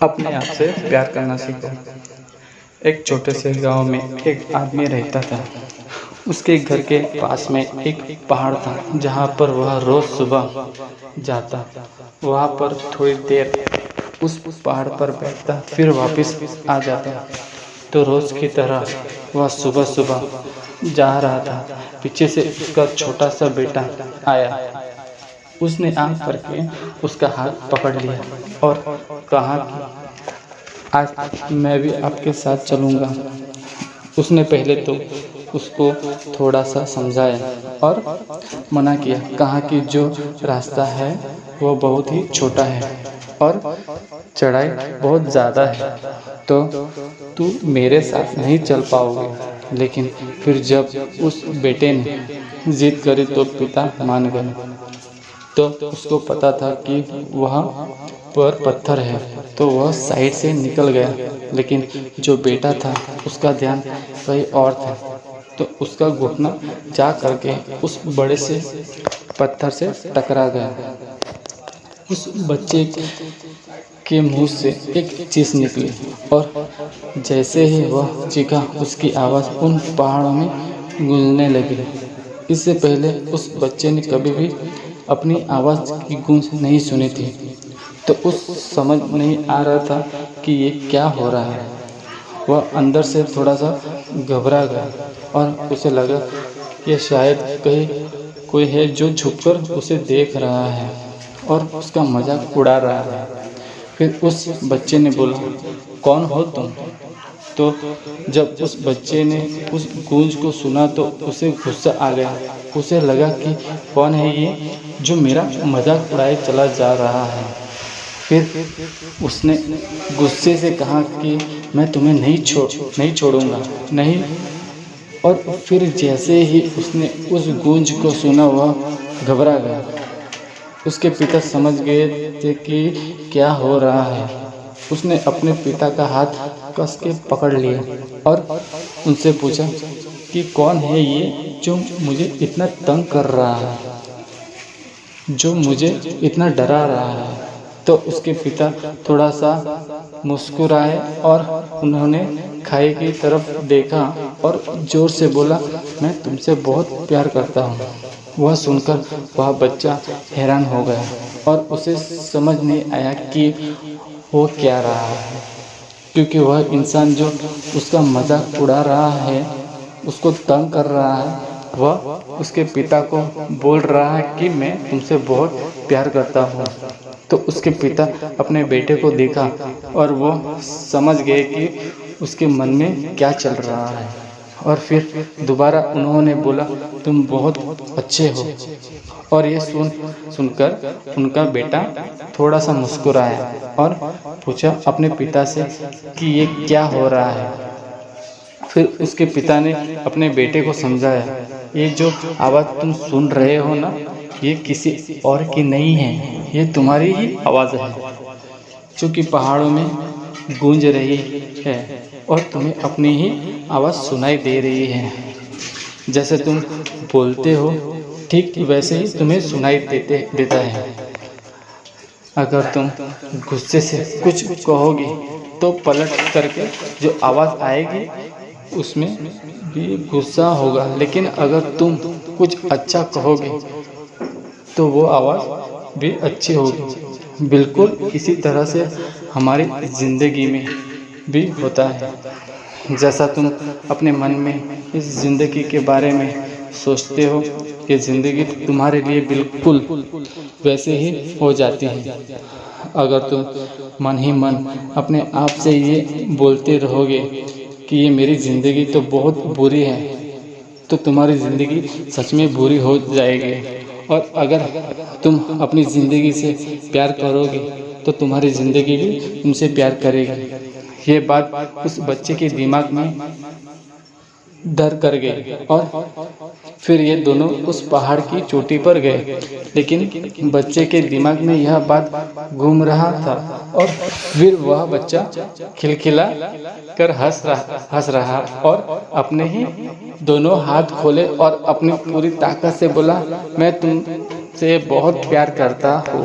अपने आप से प्यार करना सीखो। एक छोटे से गांव में एक आदमी रहता था। उसके घर के पास में एक पहाड़ था जहां पर वह रोज सुबह जाता। वहां पर थोड़ी देर उस पहाड़ पर बैठता, फिर वापस आ जाता। तो रोज की तरह वह सुबह सुबह जा रहा था। पीछे से उसका छोटा सा बेटा आया। उसने आंख करके उसका हाथ पकड़ लिया और कहा कि आज मैं भी आपके साथ चलूँगा। उसने पहले तो उसको थोड़ा सा समझाया और मना किया। कहा कि जो रास्ता है वो बहुत ही छोटा है और चढ़ाई बहुत ज़्यादा है, तो तू मेरे साथ नहीं चल पाओगे। लेकिन फिर जब उस बेटे ने जिद करी तो पिता मान गए। तो उसको पता था कि वहाँ पर पत्थर है, तो वह साइड से निकल गया। लेकिन जो बेटा था उसका ध्यान कहीं और था, तो उसका घुटना जा करके उस बड़े से पत्थर से टकरा गया। उस बच्चे के मुंह से एक चीख निकली और जैसे ही वह चीखा, उसकी आवाज़ उन पहाड़ों में गूंजने लगी। इससे पहले उस बच्चे ने कभी भी अपनी आवाज़ की गूंज नहीं सुनी थी, तो उस समझ नहीं आ रहा था कि ये क्या हो रहा है। वह अंदर से थोड़ा सा घबरा गया और उसे लगा कि शायद कहीं कोई है जो छुपकर उसे देख रहा है और उसका मजाक उड़ा रहा है। फिर उस बच्चे ने बोला, कौन हो तुम? तो जब उस बच्चे ने उस गूंज को सुना तो उसे गुस्सा आ गया। उसे लगा कि कौन है ये जो मेरा मजाक उड़ाए चला जा रहा है। फिर उसने गुस्से से कहा कि मैं तुम्हें नहीं छोड़ूंगा, नहीं। और फिर जैसे ही उसने उस गूंज को सुना वह घबरा गया। उसके पिता समझ गए थे कि क्या हो रहा है। उसने अपने पिता का हाथ कस के पकड़ लिया और उनसे पूछा कि कौन है ये जो मुझे इतना तंग कर रहा है, जो मुझे इतना डरा रहा है। तो उसके पिता थोड़ा सा मुस्कुराए और उन्होंने खाई की तरफ देखा और जोर से बोला, मैं तुमसे बहुत प्यार करता हूँ। वह सुनकर वह बच्चा हैरान हो गया और उसे समझ नहीं आया कि वो क्या रहा है, क्योंकि वह इंसान जो उसका मजाक उड़ा रहा है, उसको तंग कर रहा है, वह उसके पिता को बोल रहा है कि मैं तुमसे बहुत प्यार करता हूँ। तो उसके पिता अपने बेटे को देखा और वो समझ गए कि उसके मन में क्या चल रहा है। और फिर दोबारा उन्होंने बोला, तुम बहुत अच्छे हो। और ये सुनकर उनका बेटा थोड़ा सा मुस्कुराया और पूछा अपने पिता से कि ये क्या हो रहा है। फिर उसके पिता ने अपने बेटे को समझाया, ये जो आवाज़ तुम सुन रहे हो ना, ये किसी और की नहीं है, ये तुम्हारी ही आवाज़ है, जो कि पहाड़ों में गूंज रही है और तुम्हें अपनी ही आवाज़ सुनाई दे रही है। जैसे तुम बोलते हो ठीक वैसे ही तुम्हें सुनाई देता है। अगर तुम गुस्से से कुछ कहोगे तो पलट करके जो आवाज़ आएगी उसमें भी गुस्सा होगा, लेकिन अगर तुम कुछ अच्छा कहोगे तो वो आवाज़ भी अच्छी होगी। बिल्कुल इसी तरह से हमारी ज़िंदगी में भी होता है। जैसा तुम अपने मन में इस ज़िंदगी के बारे में सोचते हो, ये ज़िंदगी तुम्हारे लिए बिल्कुल वैसे ही हो जाती है। अगर तुम मन ही मन अपने आप से ये बोलते रहोगे कि ये मेरी ज़िंदगी तो बहुत बुरी है, तो तुम्हारी ज़िंदगी सच में बुरी हो जाएगी। और अगर तुम अपनी ज़िंदगी से प्यार करोगे तो तुम्हारी ज़िंदगी भी तुमसे प्यार करेगी। ये बात उस बच्चे के दिमाग में डर कर गई और फिर ये दोनों उस पहाड़ की चोटी पर गए। लेकिन बच्चे के दिमाग में यह बात घूम रहा था और फिर वह बच्चा खिलखिला कर हंस रहा और अपने ही दोनों हाथ खोले और अपनी पूरी ताकत से बोला, मैं तुमसे बहुत प्यार करता हूँ।